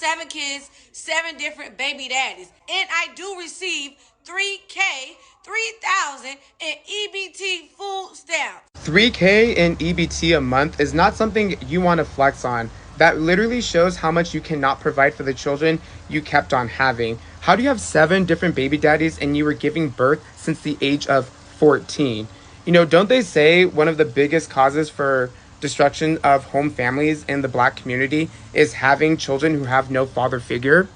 7 kids, 7 different baby daddies. And I do receive 3K, 3,000 in EBT food stamps. 3K in EBT a month is not something you want to flex on. That literally shows how much you cannot provide for the children you kept on having. How do you have 7 different baby daddies and you were giving birth since the age of 14? Don't they say one of the biggest causes for destruction of home families in the black community is having children who have no father figure?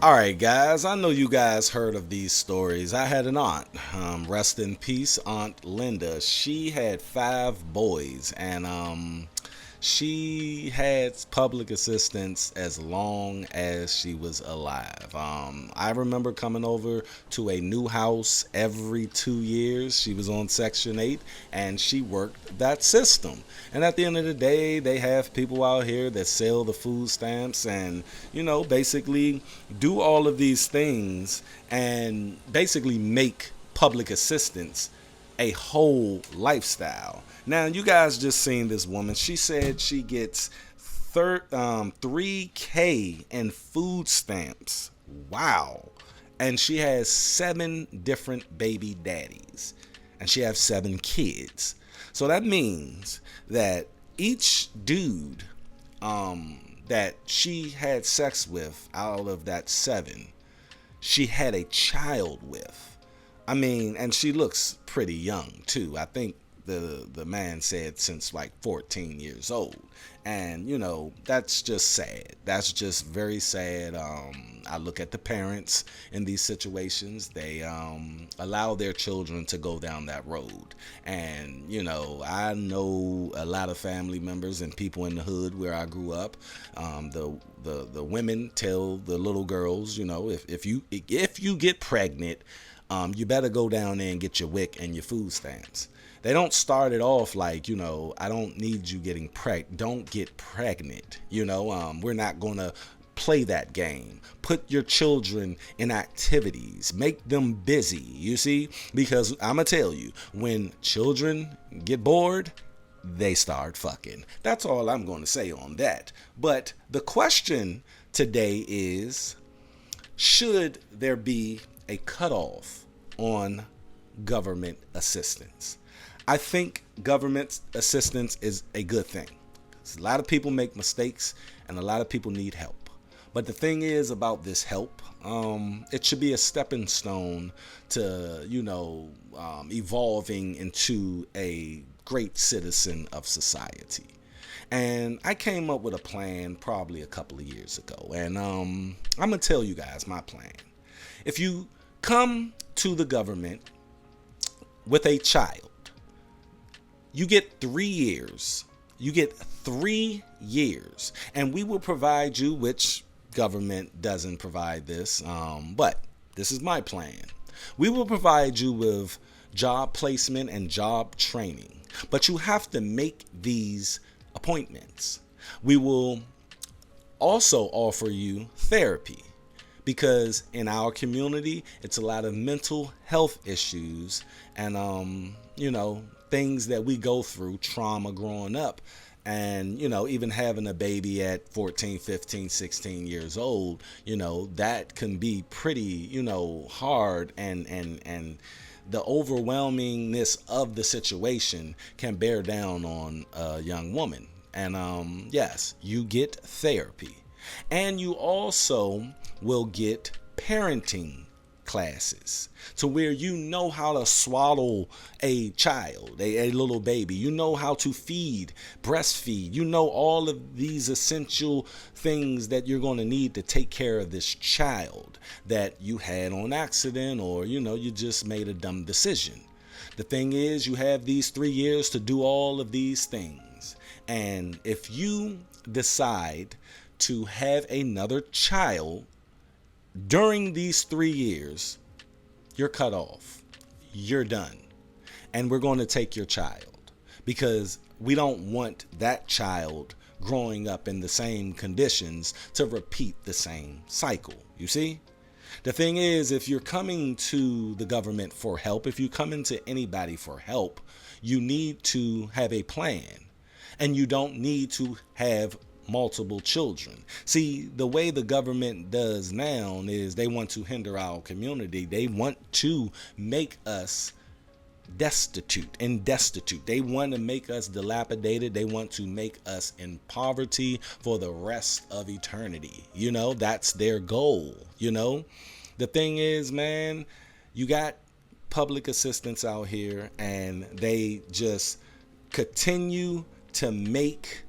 All right, guys, I know you guys heard of these stories. I had an aunt, rest in peace, Aunt Linda. She had 5 boys, and she had public assistance as long as she was alive. I remember coming over to a new house every 2 years. She was on Section 8, and she worked that system. And at the end of the day, they have people out here that sell the food stamps and, basically do all of these things and basically make public assistance a whole lifestyle. Now, you guys just seen this woman. She said she gets 3K in food stamps. Wow. And she has 7 different baby daddies. And she has 7 kids. So that means that each dude that she had sex with out of that 7, she had a child with. And she looks pretty young too. I think the man said since like 14 years old. And, that's just sad. That's just very sad. I look at the parents in these situations. They allow their children to go down that road. And, I know a lot of family members and people in the hood where I grew up. The women tell the little girls, if you get pregnant, you better go down there and get your WIC and your food stamps. They don't start it off like, I don't need you getting pregnant. Don't get pregnant. We're not going to play that game. Put your children in activities. Make them busy, you see? Because I'm going to tell you, when children get bored, they start fucking. That's all I'm going to say on that. But the question today is, should there be a cutoff on government assistance? I think government assistance is a good thing. A lot of people make mistakes and a lot of people need help. But the thing is about this help, it should be a stepping stone to, evolving into a great citizen of society. And I came up with a plan probably a couple of years ago. And I'm going to tell you guys my plan. If you come to the government with a child, you get 3 years. You get 3 years. And we will provide you, which government doesn't provide this, but this is my plan. We will provide you with job placement and job training. But you have to make these appointments. We will also offer you therapy. Because in our community, it's a lot of mental health issues and, things that we go through, trauma growing up. And, even having a baby at 14, 15, 16 years old, that can be pretty, hard and the overwhelmingness of the situation can bear down on a young woman. And, yes, you get therapy. And you also will get parenting classes to where you know how to swaddle a child, a little baby. You know how to feed, breastfeed. You know all of these essential things that you're going to need to take care of this child that you had on accident or, you just made a dumb decision. The thing is, you have these 3 years to do all of these things. And if you decide to have another child during these 3 years, you're cut off. You're done. And we're going to take your child because we don't want that child growing up in the same conditions to repeat the same cycle. You see? The thing is, if you're coming to the government for help, if you come into anybody for help, you need to have a plan. and you don't need to have multiple children. See, the way the government does now is they want to hinder our community. They want to make us destitute. They want to make us dilapidated. They want to make us in poverty for the rest of eternity. That's their goal. The thing is, man, you got public assistance out here, and they just continue to make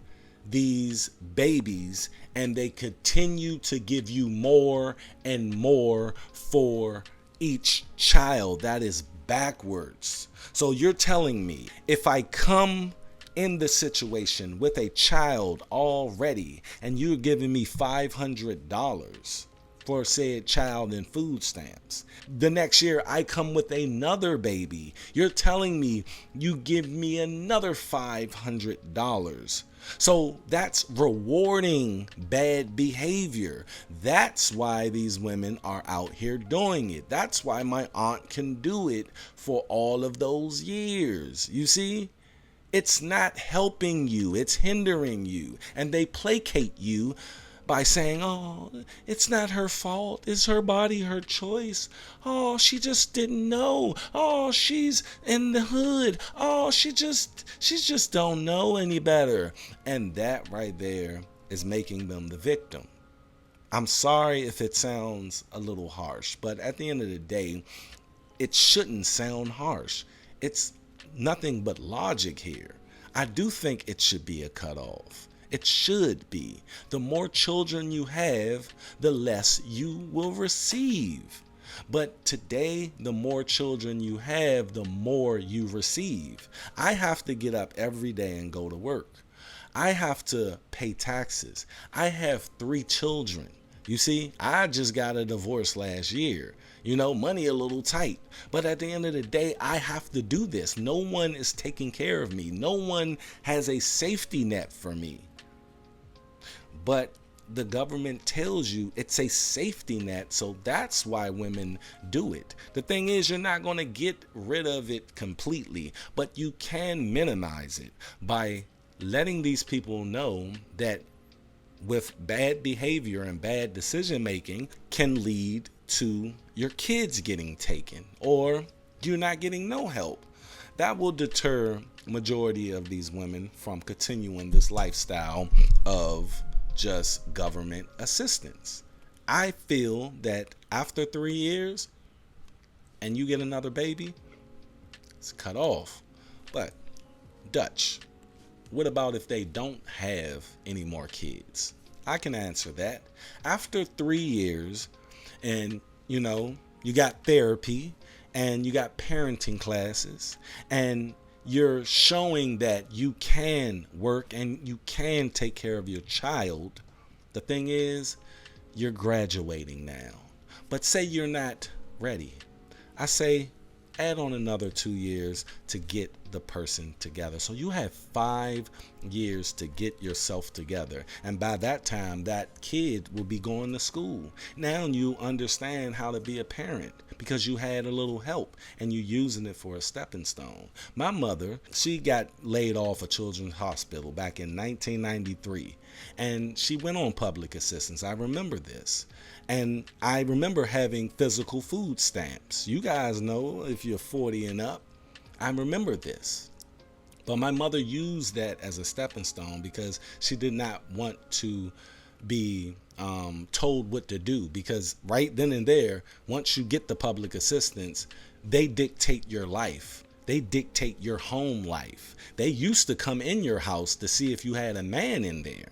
these babies, and they continue to give you more and more for each child. That is backwards. So you're telling me if I come in the situation with a child already, and you're giving me $500 for said child in food stamps, the next year I come with another baby, you're telling me you give me another $500. So that's rewarding bad behavior. That's why these women are out here doing it. That's why my aunt can do it for all of those years. You see? It's not helping you, it's hindering you. And they placate you by saying, oh, it's not her fault. It's her body, her choice. Oh, she just didn't know. Oh, she's in the hood. Oh, she just don't know any better. And that right there is making them the victim. I'm sorry if it sounds a little harsh, but at the end of the day, it shouldn't sound harsh. It's nothing but logic here. I do think it should be a cutoff. It should be. The more children you have, the less you will receive. But today, the more children you have, the more you receive. I have to get up every day and go to work. I have to pay taxes. I have 3 children. You see, I just got a divorce last year. Money a little tight. But at the end of the day, I have to do this. No one is taking care of me. No one has a safety net for me. But the government tells you it's a safety net, so that's why women do it. The thing is, you're not going to get rid of it completely, but you can minimize it by letting these people know that with bad behavior and bad decision making can lead to your kids getting taken or you're not getting no help. That will deter majority of these women from continuing this lifestyle of just government assistance. I feel that after 3 years and you get another baby, it's cut off. But Dutch, what about if they don't have any more kids? I can answer that. After 3 years and you got therapy and you got parenting classes and you're showing that you can work and you can take care of your child. The thing is, you're graduating now. But say you're not ready. I say add on another 2 years to get the person together. So you have 5 years to get yourself together. And by that time, that kid will be going to school. Now you understand how to be a parent because you had a little help and you're using it for a stepping stone. My mother, she got laid off of Children's Hospital back in 1993. And she went on public assistance. I remember this. And I remember having physical food stamps. You guys know if you're 40 and up, I remember this. But my mother used that as a stepping stone because she did not want to be told what to do. Because right then and there, once you get the public assistance, they dictate your life. They dictate your home life. They used to come in your house to see if you had a man in there.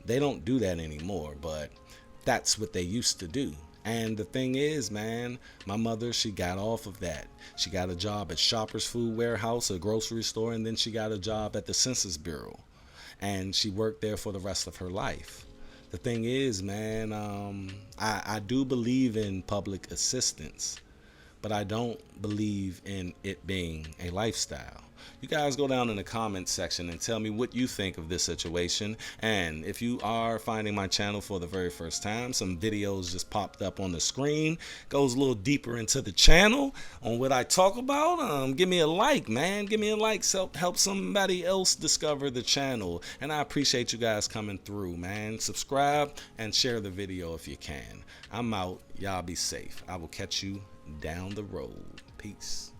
They don't do that anymore, but that's what they used to do. And the thing is, man, my mother, she got off of that. She got a job at Shoppers Food Warehouse, a grocery store, and then she got a job at the Census Bureau. And she worked there for the rest of her life. The thing is, man, I do believe in public assistance, but I don't believe in it being a lifestyle. You guys go down in the comment section and tell me what you think of this situation. And if you are finding my channel for the very first time, some videos just popped up on the screen. Goes a little deeper into the channel on what I talk about. Give me a like, man. Give me a like. Help somebody else discover the channel. And I appreciate you guys coming through, man. Subscribe and share the video if you can. I'm out. Y'all be safe. I will catch you down the road. Peace.